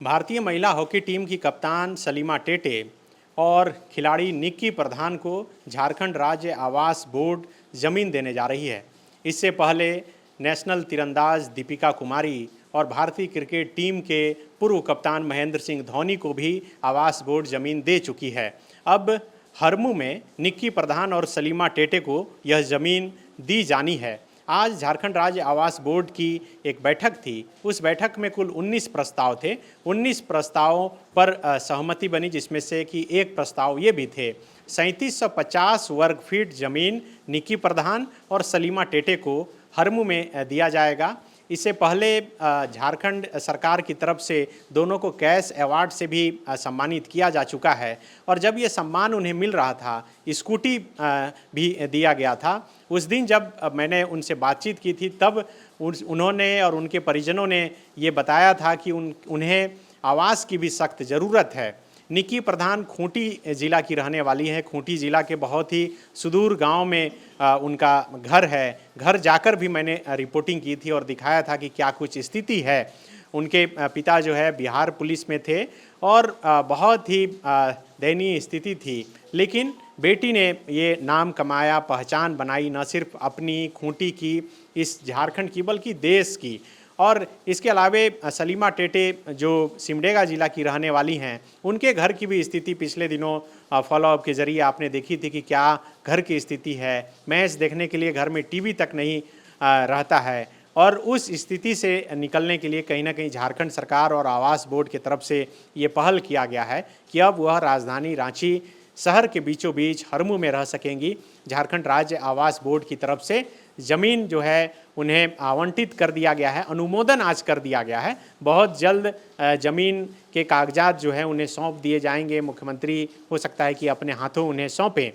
भारतीय महिला hockey team की कप्तान सलीमा टेटे और खिलाड़ी निक्की प्रधान को झारखंड राज्य आवास बोर्ड जमीन देने जा रही है। इससे पहले नेशनल तीरंदाज दीपिका कुमारी और भारतीय क्रिकेट टीम के पूर्व कप्तान महेंद्र सिंह धोनी को भी आवास बोर्ड जमीन दे चुकी है। अब हरमू में निक्की प्रधान और सलीमा टेटे को यह जमीन दी जानी है। आज झारखंड राज्य आवास बोर्ड की एक बैठक थी। उस बैठक में कुल 19 प्रस्ताव थे। 19 प्रस्तावों पर सहमति बनी, जिसमें से कि एक प्रस्ताव ये भी थे 3750 वर्ग फीट जमीन निक्की प्रधान और सलीमा टेटे को हरमू में दिया जाएगा। इससे पहले झारखंड सरकार की तरफ से दोनों को कैश अवार्ड से भी सम्मानित किया जा चुका है और जब ये सम्मान उन्हें मिल रहा था, स्कूटी भी दिया गया था। उस दिन जब मैंने उनसे बातचीत की थी तब उन्होंने और उनके परिजनों ने ये बताया था कि उन्हें आवास की भी सख्त ज़रूरत है। निक्की प्रधान खूंटी ज़िला की रहने वाली हैं। खूंटी ज़िला के बहुत ही सुदूर गांव में उनका घर है। घर जाकर भी मैंने रिपोर्टिंग की थी और दिखाया था कि क्या कुछ स्थिति है। उनके पिता जो है बिहार पुलिस में थे और बहुत ही दयनीय स्थिति थी, लेकिन बेटी ने ये नाम कमाया, पहचान बनाई, न सिर्फ अपनी खूंटी की, इस झारखंड की, बल्कि देश की। और इसके अलावे सलीमा टेटे जो सिमडेगा ज़िला की रहने वाली हैं, उनके घर की भी स्थिति पिछले दिनों फॉलोअप के ज़रिए आपने देखी थी कि क्या घर की स्थिति है। मैच देखने के लिए घर में टीवी तक नहीं रहता है और उस स्थिति से निकलने के लिए कहीं ना कहीं झारखंड सरकार और आवास बोर्ड की तरफ से ये पहल किया गया है कि अब वह राजधानी रांची शहर के बीचों बीच हरमू में रह सकेंगी। झारखंड राज्य आवास बोर्ड की तरफ से ज़मीन जो है उन्हें आवंटित कर दिया गया है, अनुमोदन आज कर दिया गया है। बहुत जल्द ज़मीन के कागजात जो है उन्हें सौंप दिए जाएंगे। मुख्यमंत्री हो सकता है कि अपने हाथों उन्हें सौंपें।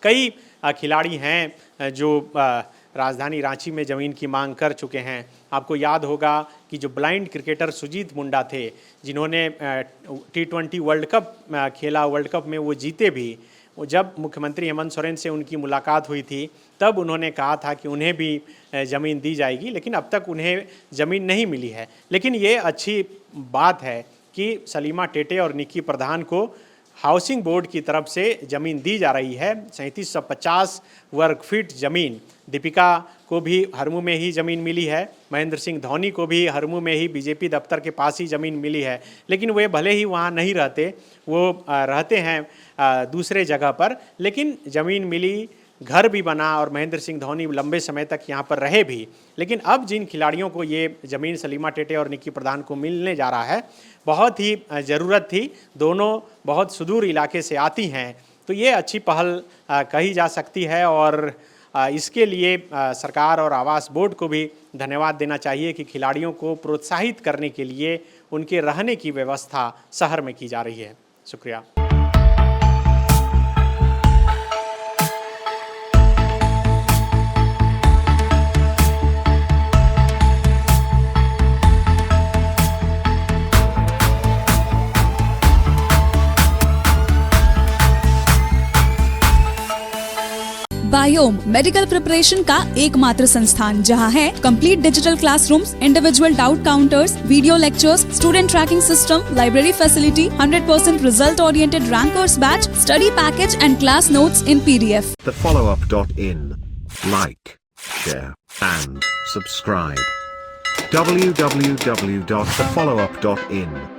कई खिलाड़ी हैं जो राजधानी रांची में ज़मीन की मांग कर चुके हैं। आपको याद होगा कि जो ब्लाइंड क्रिकेटर सुजीत मुंडा थे, जिन्होंने T20 वर्ल्ड कप खेला, वर्ल्ड कप में वो जीते भी, जब मुख्यमंत्री हेमंत सोरेन से उनकी मुलाकात हुई थी तब उन्होंने कहा था कि उन्हें भी ज़मीन दी जाएगी, लेकिन अब तक उन्हें ज़मीन नहीं मिली है। लेकिन ये अच्छी बात है कि सलीमा टेटे और निक्की प्रधान को हाउसिंग बोर्ड की तरफ से ज़मीन दी जा रही है। 3750 वर्ग फीट ज़मीन। दीपिका को भी हरमू में ही ज़मीन मिली है। महेंद्र सिंह धोनी को भी हरमू में ही बीजेपी दफ्तर के पास ही ज़मीन मिली है, लेकिन वे भले ही वहाँ नहीं रहते, वो रहते हैं दूसरे जगह पर, लेकिन ज़मीन मिली, घर भी बना और महेंद्र सिंह धोनी लंबे समय तक यहाँ पर रहे भी। लेकिन अब जिन खिलाड़ियों को ये ज़मीन सलीमा टेटे और निक्की प्रधान को मिलने जा रहा है, बहुत ही ज़रूरत थी। दोनों बहुत सुदूर इलाके से आती हैं, तो ये अच्छी पहल कही जा सकती है और इसके लिए सरकार और आवास बोर्ड को भी धन्यवाद देना चाहिए कि खिलाड़ियों को प्रोत्साहित करने के लिए उनके रहने की व्यवस्था शहर में की जा रही है। शुक्रिया। बायोम मेडिकल प्रिपरेशन का एकमात्र संस्थान, जहां है complete digital classrooms, individual doubt counters, video lectures, student tracking system, library facility, 100% result oriented rankers batch, study package and class notes in PDF. TheFollowUp.in. Like, share and subscribe. www.thefollowup.in